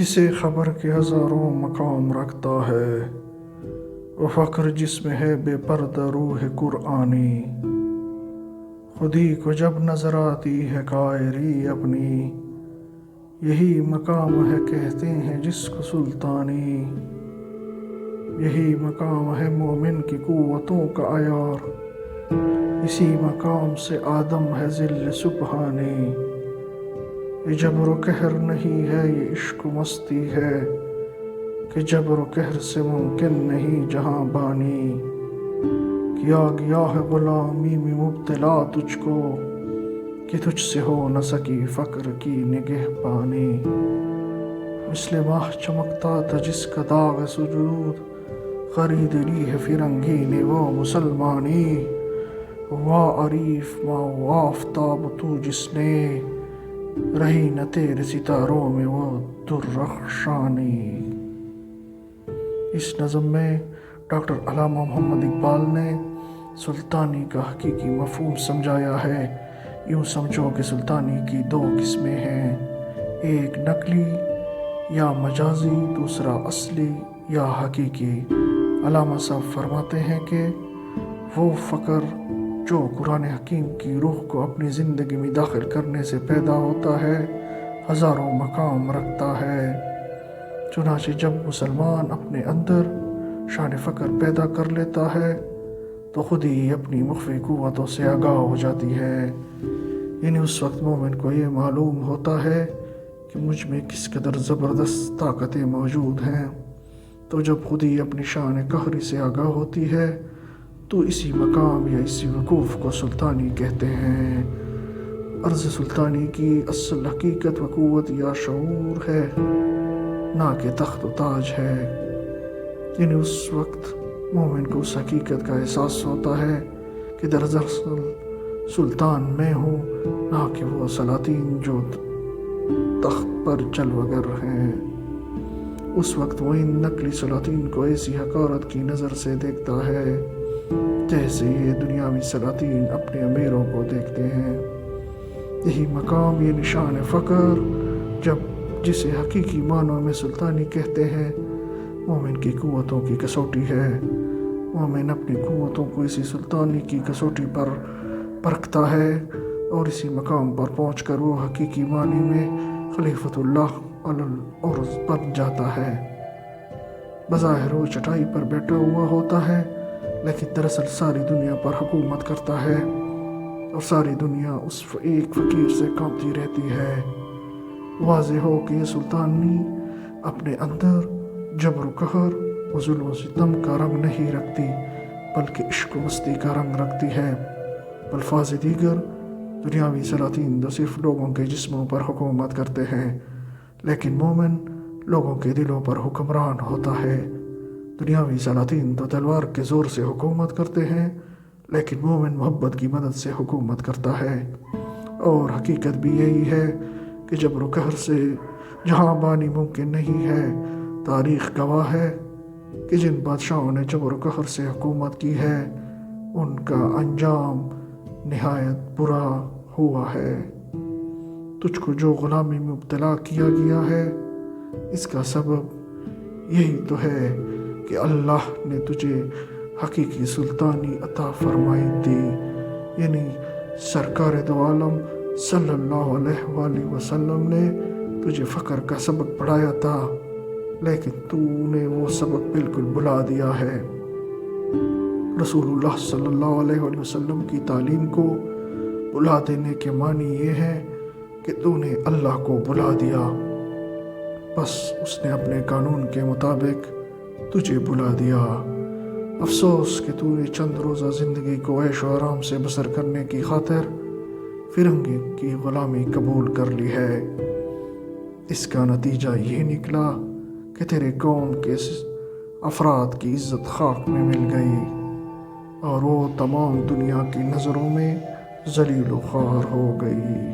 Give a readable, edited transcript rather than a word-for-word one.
کسے خبر کے ہزاروں مقام رکھتا ہے، وہ فخر جس میں ہے بے پردہ روح قرآنی۔ خودی کو جب نظر آتی ہے کائری اپنی، یہی مقام ہے کہتے ہیں جس کو سلطانی۔ یہی مقام ہے مومن کی قوتوں کا عیار، اسی مقام سے آدم ہے ذل سبحانی۔ یہ جبر و قہر نہیں ہے، یہ عشق و مستی ہے، کہ جبر و قہر سے ممکن نہیں جہاں بانی۔ کیا گیا ہے غلامی میں مبتلا تجھ کو، کہ تجھ سے ہو نہ سکی فقر کی نگہبانی۔ مثل ماہ چمکتا تھا جس کا داغ سجود، خرید لی ہے فرنگی نے وہ مسلمانی۔ واہ عریف ماں و آفتاب تو جس نے، رہی نہ تیرے ستاروں میں وہ درخشانی۔ اس نظم میں ڈاکٹر علامہ محمد اقبال نے سلطانی کا حقیقی مفہوم سمجھایا ہے۔ یوں سمجھو کہ سلطانی کی دو قسمیں ہیں، ایک نقلی یا مجازی، دوسرا اصلی یا حقیقی۔ علامہ صاحب فرماتے ہیں کہ وہ فقر جو قرآن حکیم کی روح کو اپنی زندگی میں داخل کرنے سے پیدا ہوتا ہے، ہزاروں مقام رکھتا ہے۔ چنانچہ جب مسلمان اپنے اندر شان فقر پیدا کر لیتا ہے تو خود ہی اپنی مخفی قوتوں سے آگاہ ہو جاتی ہے۔ یعنی اس وقت مومن کو یہ معلوم ہوتا ہے کہ مجھ میں کس قدر زبردست طاقتیں موجود ہیں۔ تو جب خود ہی اپنی شان قہری سے آگاہ ہوتی ہے تو اسی مقام یا اسی وقوف کو سلطانی کہتے ہیں۔ عرض سلطانی کی اصل حقیقت و قوت یا شعور ہے، نہ کہ تخت و تاج ہے۔ یعنی اس وقت مومن کو اس حقیقت کا احساس ہوتا ہے کہ دراصل سلطان میں ہوں، نہ کہ وہ سلاطین جو تخت پر چلوگر ہیں۔ اس وقت وہ ان نقلی سلاطین کو ایسی حقارت کی نظر سے دیکھتا ہے جیسے یہ دنیاوی سلاطین اپنے امیروں کو دیکھتے ہیں۔ یہی مقام، یہ نشان فقر، جسے حقیقی معنوں میں سلطانی کہتے ہیں، مومن کی قوتوں کی کسوٹی ہے۔ مومن اپنی قوتوں کو اسی سلطانی کی کسوٹی پر پرکھتا ہے اور اسی مقام پر پہنچ کر وہ حقیقی معنی میں خلیفۃ اللہ علی الارض بن جاتا ہے۔ بظاہر وہ چٹائی پر بیٹھا ہوا ہوتا ہے، لیکن دراصل ساری دنیا پر حکومت کرتا ہے اور ساری دنیا اس ایک فقیر سے کانپتی رہتی ہے۔ واضح ہو کہ یہ سلطانی اپنے اندر جبر و قہر و ظلم و ستم کا رنگ نہیں رکھتی، بلکہ عشق و مستی کا رنگ رکھتی ہے۔ بالفاظ دیگر، دنیاوی سلاطین تو صرف لوگوں کے جسموں پر حکومت کرتے ہیں، لیکن مومن لوگوں کے دلوں پر حکمران ہوتا ہے۔ دنیاوی سلاطین تو تلوار کے زور سے حکومت کرتے ہیں، لیکن مومن محبت کی مدد سے حکومت کرتا ہے۔ اور حقیقت بھی یہی ہے کہ جبر و قہر سے جہاں بانی ممکن نہیں ہے۔ تاریخ گواہ ہے کہ جن بادشاہوں نے جبر و قہر سے حکومت کی ہے، ان کا انجام نہایت برا ہوا ہے۔ تجھ کو جو غلامی میں مبتلا کیا گیا ہے، اس کا سبب یہی تو ہے کہ اللہ نے تجھے حقیقی سلطانی عطا فرمائی تھی۔ یعنی سرکار دو عالم صلی اللہ علیہ وآلہ وسلم نے تجھے فقر کا سبق پڑھایا تھا، لیکن تو نے وہ سبق بالکل بھلا دیا ہے۔ رسول اللہ صلی اللہ علیہ وآلہ وسلم کی تعلیم کو بھلا دینے کے معنی یہ ہے کہ تو نے اللہ کو بھلا دیا، بس اس نے اپنے قانون کے مطابق تجھے بھلا دیا۔ افسوس کہ تو نے چند روزہ زندگی کو عیش و آرام سے بسر کرنے کی خاطر فرنگی کی غلامی قبول کر لی ہے۔ اس کا نتیجہ یہ نکلا کہ تیرے قوم کے افراد کی عزت خاک میں مل گئی اور وہ تمام دنیا کی نظروں میں ذلیل و خوار ہو گئی۔